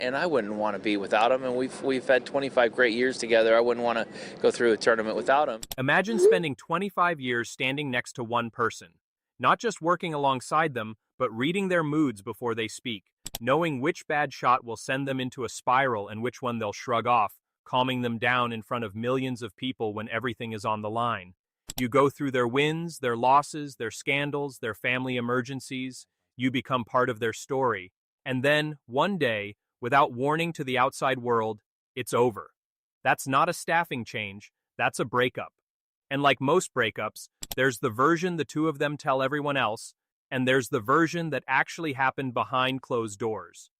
and I wouldn't want to be without him. And we've had 25 great years together. I wouldn't want to go through a tournament without him. Imagine spending 25 years standing next to one person, not just working alongside them, but reading their moods before they speak, knowing which bad shot will send them into a spiral and which one they'll shrug off, calming them down in front of millions of people when everything is on the line. You go through their wins, their losses, their scandals, their family emergencies. You become part of their story. And then, one day, without warning to the outside world, it's over. That's not a staffing change, that's a breakup. And like most breakups, there's the version the two of them tell everyone else, and there's the version that actually happened behind closed doors.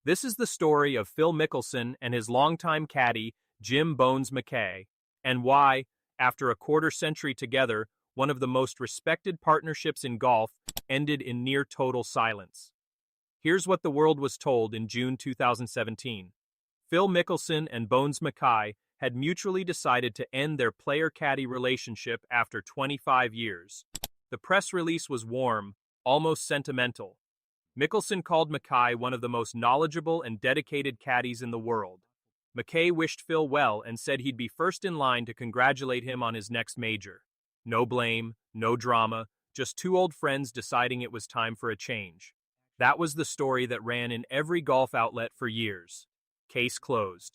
This is the story of Phil Mickelson and his longtime caddy, Jim Bones Mackay, and why, after a quarter-century together, one of the most respected partnerships in golf ended in near-total silence. Here's what the world was told in June 2017. Phil Mickelson and Bones Mackay had mutually decided to end their player-caddie relationship after 25 years. The press release was warm, almost sentimental. Mickelson called Mackay one of the most knowledgeable and dedicated caddies in the world. Mackay wished Phil well and said he'd be first in line to congratulate him on his next major. No blame, no drama, just two old friends deciding it was time for a change. That was the story that ran in every golf outlet for years. Case closed.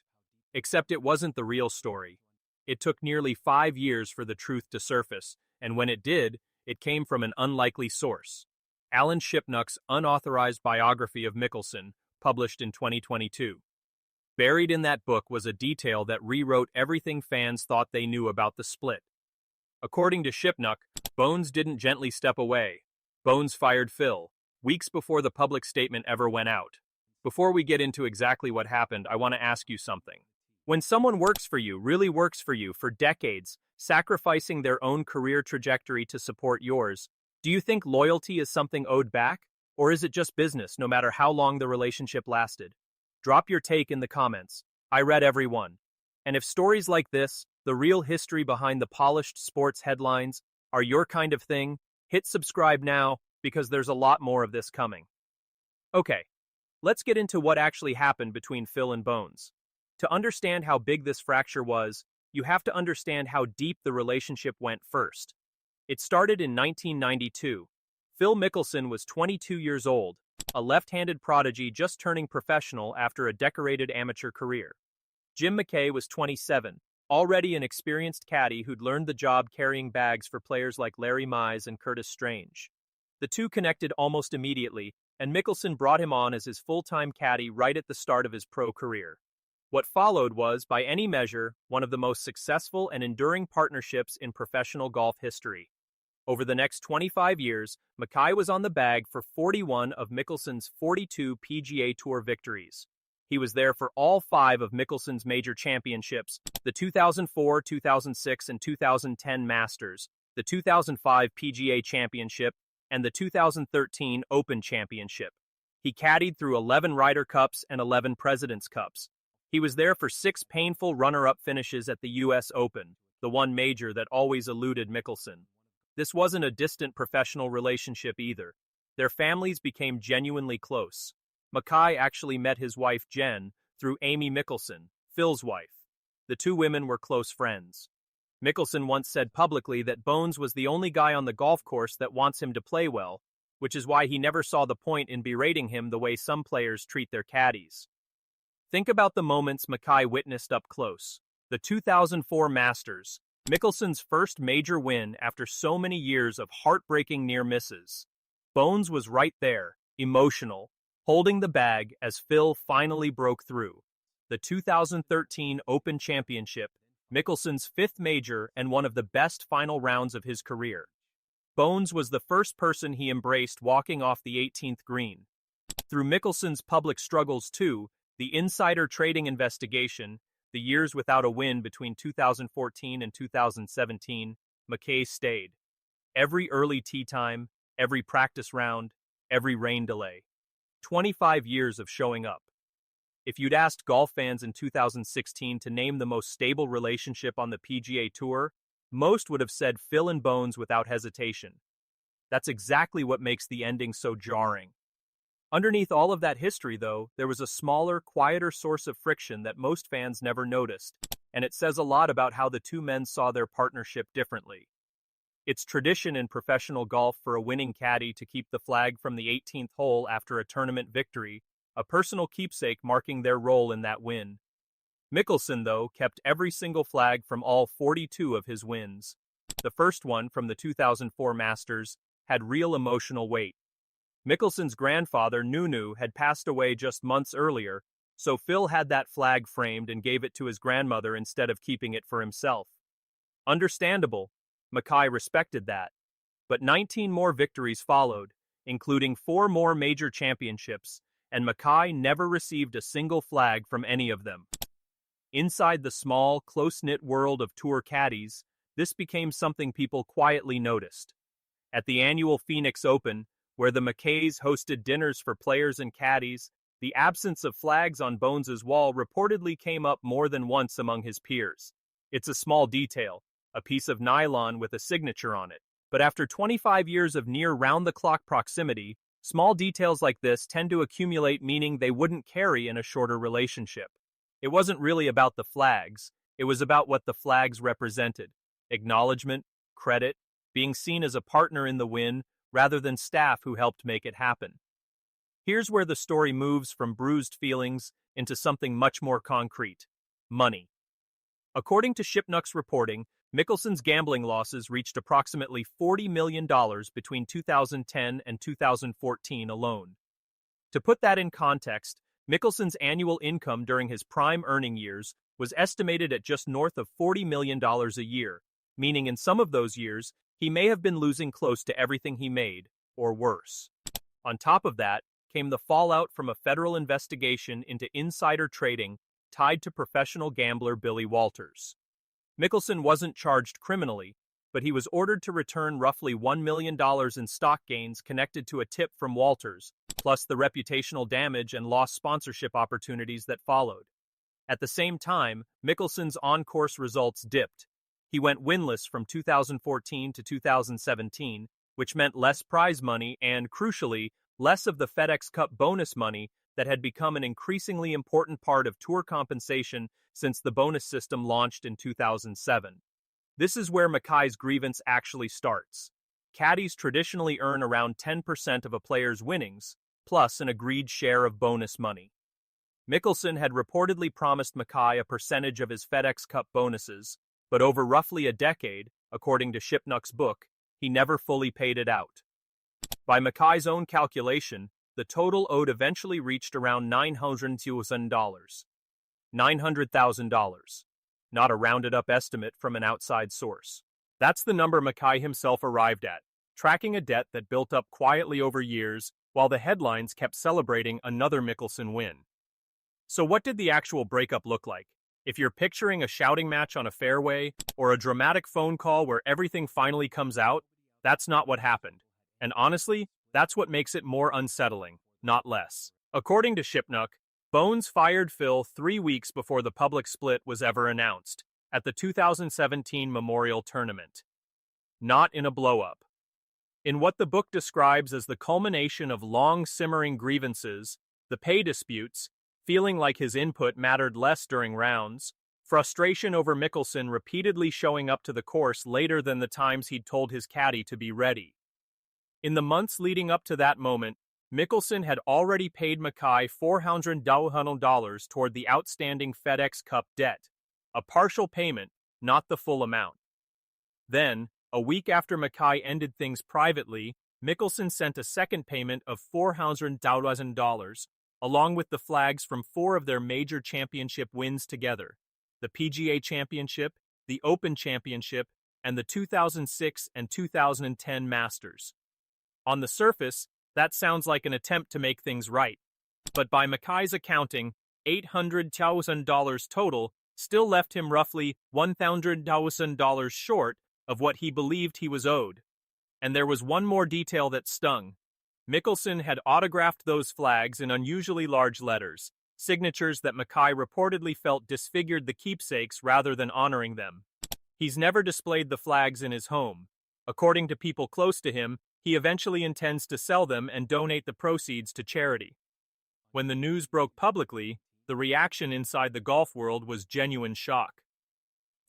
Except it wasn't the real story. It took nearly 5 years for the truth to surface, and when it did, it came from an unlikely source. Alan Shipnuck's unauthorized biography of Mickelson, published in 2022. Buried in that book was a detail that rewrote everything fans thought they knew about the split. According to Shipnuck, Bones didn't gently step away. Bones fired Phil, weeks before the public statement ever went out. Before we get into exactly what happened, I want to ask you something. When someone works for you, really works for you for decades, sacrificing their own career trajectory to support yours, do you think loyalty is something owed back? Or is it just business, no matter how long the relationship lasted? Drop your take in the comments. I read every one. And if stories like this, the real history behind the polished sports headlines, are your kind of thing, hit subscribe now, because there's a lot more of this coming. Okay, let's get into what actually happened between Phil and Bones. To understand how big this fracture was, you have to understand how deep the relationship went first. It started in 1992. Phil Mickelson was 22 years old, a left-handed prodigy just turning professional after a decorated amateur career. Jim Mackay was 27, already an experienced caddy who'd learned the job carrying bags for players like Larry Mize and Curtis Strange. The two connected almost immediately, and Mickelson brought him on as his full-time caddy right at the start of his pro career. What followed was, by any measure, one of the most successful and enduring partnerships in professional golf history. Over the next 25 years, Mackay was on the bag for 41 of Mickelson's 42 PGA Tour victories. He was there for all 5 of Mickelson's major championships, the 2004, 2006, and 2010 Masters, the 2005 PGA Championship, and the 2013 Open Championship. He caddied through 11 Ryder Cups and 11 President's Cups. He was there for 6 painful runner-up finishes at the U.S. Open, the one major that always eluded Mickelson. This wasn't a distant professional relationship either. Their families became genuinely close. Mackay actually met his wife Jen through Amy Mickelson, Phil's wife. The two women were close friends. Mickelson once said publicly that Bones was the only guy on the golf course that wants him to play well, which is why he never saw the point in berating him the way some players treat their caddies. Think about the moments Mackay witnessed up close. The 2004 Masters, Mickelson's first major win after so many years of heartbreaking near misses. Bones was right there, emotional, holding the bag as Phil finally broke through. The 2013 Open Championship, Mickelson's 5th major and one of the best final rounds of his career. Bones was the first person he embraced walking off the 18th green. Through Mickelson's public struggles too, the insider trading investigation, the years without a win between 2014 and 2017, Mackay stayed. Every early tee time, every practice round, every rain delay. 25 years of showing up. If you'd asked golf fans in 2016 to name the most stable relationship on the PGA Tour, most would have said Phil and Bones without hesitation. That's exactly what makes the ending so jarring. Underneath all of that history, though, there was a smaller, quieter source of friction that most fans never noticed, and it says a lot about how the two men saw their partnership differently. It's tradition in professional golf for a winning caddy to keep the flag from the 18th hole after a tournament victory, a personal keepsake marking their role in that win. Mickelson, though, kept every single flag from all 42 of his wins. The first one, from the 2004 Masters, had real emotional weight. Mickelson's grandfather, Nunu, had passed away just months earlier, so Phil had that flag framed and gave it to his grandmother instead of keeping it for himself. Understandable. Mackay respected that. But 19 more victories followed, including 4 more major championships, and Mackay never received a single flag from any of them. Inside the small, close-knit world of tour caddies, this became something people quietly noticed. At the annual Phoenix Open, where the Mackays hosted dinners for players and caddies, the absence of flags on Bones's wall reportedly came up more than once among his peers. It's a small detail, a piece of nylon with a signature on it. But after 25 years of near round-the-clock proximity, small details like this tend to accumulate, meaning they wouldn't carry in a shorter relationship. It wasn't really about the flags, it was about what the flags represented: acknowledgement, credit, being seen as a partner in the win, rather than staff who helped make it happen. Here's where the story moves from bruised feelings into something much more concrete: money. According to Shipnuck's reporting, Mickelson's gambling losses reached approximately $40 million between 2010 and 2014 alone. To put that in context, Mickelson's annual income during his prime earning years was estimated at just north of $40 million a year, meaning in some of those years, he may have been losing close to everything he made, or worse. On top of that, came the fallout from a federal investigation into insider trading tied to professional gambler Billy Walters. Mickelson wasn't charged criminally, but he was ordered to return roughly $1 million in stock gains connected to a tip from Walters, plus the reputational damage and lost sponsorship opportunities that followed. At the same time, Mickelson's on-course results dipped. He went winless from 2014 to 2017, which meant less prize money and, crucially, less of the FedEx Cup bonus money that had become an increasingly important part of tour compensation since the bonus system launched in 2007. This is where Mackay's grievance actually starts. Caddies traditionally earn around 10% of a player's winnings, plus an agreed share of bonus money. Mickelson had reportedly promised Mackay a percentage of his FedEx Cup bonuses, but over roughly a decade, according to Shipnuck's book, he never fully paid it out. By Mackay's own calculation, the total owed eventually reached around $900,000. $900,000. Not a rounded-up estimate from an outside source. That's the number Mackay himself arrived at, tracking a debt that built up quietly over years while the headlines kept celebrating another Mickelson win. So what did the actual breakup look like? If you're picturing a shouting match on a fairway or a dramatic phone call where everything finally comes out, that's not what happened. And honestly, that's what makes it more unsettling, not less. According to Shipnuck, Bones fired Phil 3 weeks before the public split was ever announced, at the 2017 Memorial Tournament. Not in a blow-up. In what the book describes as the culmination of long-simmering grievances, the pay disputes, feeling like his input mattered less during rounds, frustration over Mickelson repeatedly showing up to the course later than the times he'd told his caddy to be ready. In the months leading up to that moment, Mickelson had already paid Mackay $400,000 toward the outstanding FedEx Cup debt, a partial payment, not the full amount. Then, a week after Mackay ended things privately, Mickelson sent a second payment of $400,000, along with the flags from 4 of their major championship wins together: the PGA Championship, the Open Championship, and the 2006 and 2010 Masters. On the surface, that sounds like an attempt to make things right. But by Mackay's accounting, $800,000 total still left him roughly $100,000 short of what he believed he was owed. And there was one more detail that stung. Mickelson had autographed those flags in unusually large letters, signatures that Mackay reportedly felt disfigured the keepsakes rather than honoring them. He's never displayed the flags in his home. According to people close to him, He eventually intends to sell them and donate the proceeds to charity. When the news broke publicly, the reaction inside the golf world was genuine shock.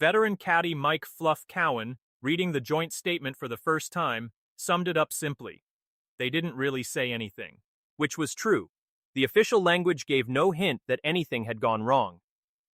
Veteran caddy Mike "Fluff" Cowan, reading the joint statement for the first time, summed it up simply. They didn't really say anything. Which was true. The official language gave no hint that anything had gone wrong.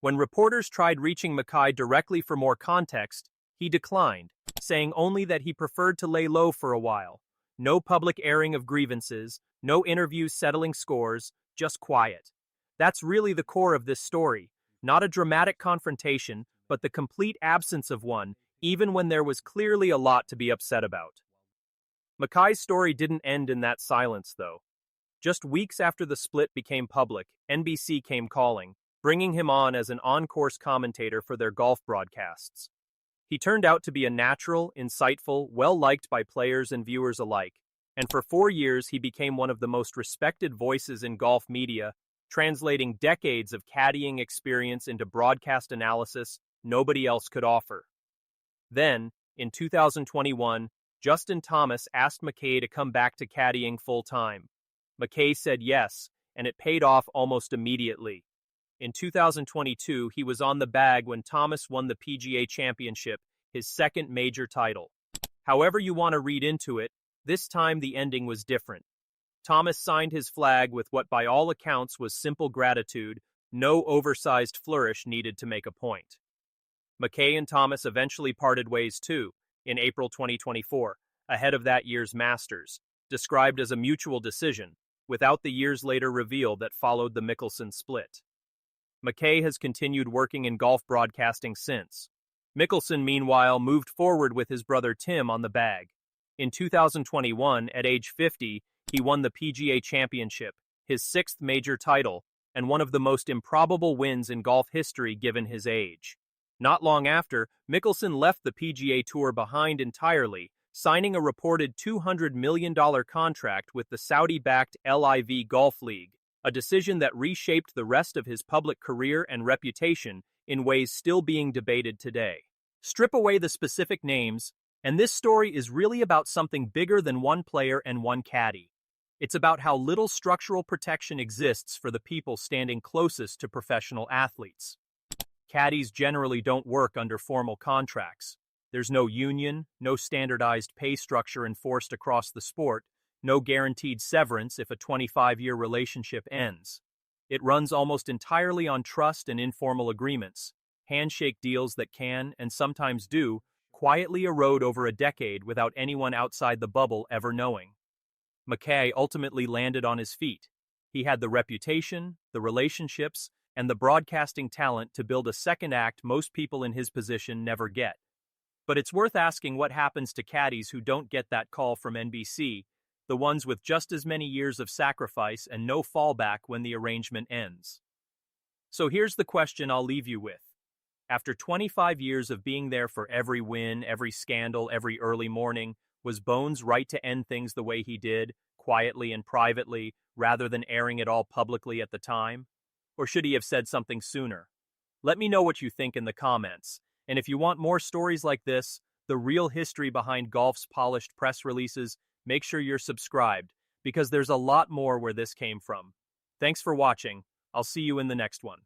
When reporters tried reaching Mackay directly for more context, he declined, saying only that he preferred to lay low for a while. No public airing of grievances, no interviews settling scores, just quiet. That's really the core of this story. Not a dramatic confrontation, but the complete absence of one, even when there was clearly a lot to be upset about. Mackay's story didn't end in that silence, though. Just weeks after the split became public, NBC came calling, bringing him on as an on-course commentator for their golf broadcasts. He turned out to be a natural, insightful, well-liked by players and viewers alike, and for 4 years he became one of the most respected voices in golf media, translating decades of caddying experience into broadcast analysis nobody else could offer. Then, in 2021, Justin Thomas asked Mackay to come back to caddying full-time. Mackay said yes, and it paid off almost immediately. In 2022, he was on the bag when Thomas won the PGA Championship, his second major title. However you want to read into it, this time the ending was different. Thomas signed his flag with what by all accounts was simple gratitude, no oversized flourish needed to make a point. Mackay and Thomas eventually parted ways too, in April 2024, ahead of that year's Masters, described as a mutual decision, without the years later reveal that followed the Mickelson split. Mackay has continued working in golf broadcasting since. Mickelson, meanwhile, moved forward with his brother Tim on the bag. In 2021, at age 50, he won the PGA Championship, his 6th major title, and one of the most improbable wins in golf history given his age. Not long after, Mickelson left the PGA Tour behind entirely, signing a reported $200 million contract with the Saudi-backed LIV Golf League, a decision that reshaped the rest of his public career and reputation in ways still being debated today. Strip away the specific names, and this story is really about something bigger than one player and one caddy. It's about how little structural protection exists for the people standing closest to professional athletes. Caddies generally don't work under formal contracts. There's no union, no standardized pay structure enforced across the sport, no guaranteed severance if a 25-year relationship ends. It runs almost entirely on trust and informal agreements, handshake deals that can, and sometimes do, quietly erode over a decade without anyone outside the bubble ever knowing. Mackay ultimately landed on his feet. He had the reputation, the relationships, and the broadcasting talent to build a second act most people in his position never get. But it's worth asking what happens to caddies who don't get that call from NBC, the ones with just as many years of sacrifice and no fallback when the arrangement ends. So here's the question I'll leave you with. After 25 years of being there for every win, every scandal, every early morning, was Bones right to end things the way he did, quietly and privately, rather than airing it all publicly at the time? Or should he have said something sooner? Let me know what you think in the comments. And if you want more stories like this, the real history behind golf's polished press releases, make sure you're subscribed, because there's a lot more where this came from. Thanks for watching. I'll see you in the next one.